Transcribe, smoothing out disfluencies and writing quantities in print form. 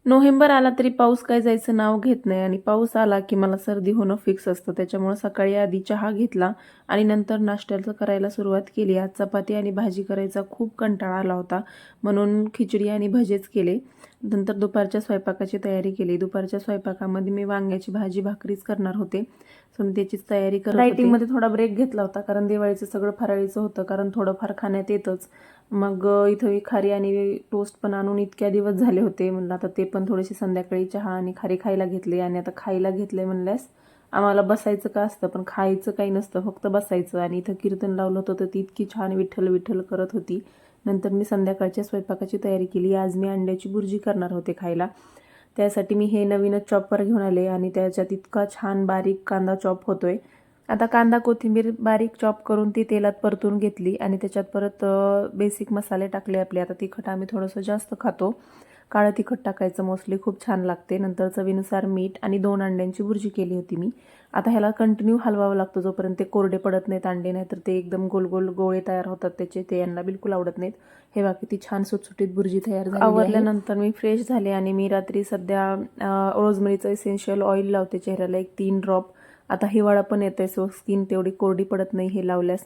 November आला तरी पाऊस काय जायचं नाव घेत नाही आणि पाऊस आला की मला सर्दी होणं फिक्स असतं. त्याच्यामुळे सकाळी आधी चहा घेतला आणि नंतर नाश्त्याचं करायला सुरुवात केली. आज चपाती आणि भाजी करायचा खूप कंटाळा आला होता म्हणून खिचडी आणि भजेच केले. नंतर दुपारच्या स्वयंपाकाची तयारी केली. दुपारच्या स्वयंपाकामध्ये मी वांग्याची भाजी भाकरीच करणार होते. सो मी त्याचीच तयारी करत होते. डायटिंगमध्ये थोडा ब्रेक घेतला होता कारण दिवाळीचं सगळं फराळीचं होतं, कारण थोडंफार खाण्यात येतंच. मग इथं मी खारी आणि टोस्ट पण आणून इतक्या दिवस झाले होते. म्हणलं आता ते पण थोडेसे संध्याकाळी चहा आणि खारी खायला घेतले. आणि आता खायला घेतले म्हणल्यास आम्हाला बसायचं का असतं, पण खायचं काही नसतं, फक्त बसायचं. आणि इथं कीर्तन लावलं होतं तर ती इतकी छान विठ्ठल विठ्ठल करत होती. नंतर मी संध्याकाळच्या स्वयंपाकाची तयारी केली. आज मी अंड्याची भुर्जी करणार होते खायला. त्यासाठी मी हे नवीनच चॉपर घेऊन आले आणि त्याच्यात इतका छान बारीक कांदा चॉप होतोय. आता कांदा कोथिंबीर बारीक चॉप करून ती तेलात परतून घेतली आणि त्याच्यात परत बेसिक मसाले टाकले आपले. आता तिखट आम्ही थोडंसं जास्त खातो, काळं तिखट टाकायचं मोस्टली, खूप छान लागते. नंतर चवीनुसार मीठ आणि 2 अंड्यांची भुर्जी केली होती मी. आता ह्याला कंटिन्यू हलवावं लागतं जोपर्यंत ते कोरडे पडत नाहीत अंडे, नाही तर ते एकदम गोल गोल गोळे तयार होतात त्याचे, ते यांना बिलकुल आवडत नाहीत. हे बघा किती छान सुटसुटीत भुर्जी तयार झाली. आवरल्यानंतर मी फ्रेश झाले आणि मी रात्री सध्या रोजमेरीचं एसेन्शियल ऑइल लावते चेहऱ्याला, एक 3 ड्रॉप. आता हिवाळा पण येतोय सो स्किन तेवढी कोरडी पडत नाही हे लावल्यास.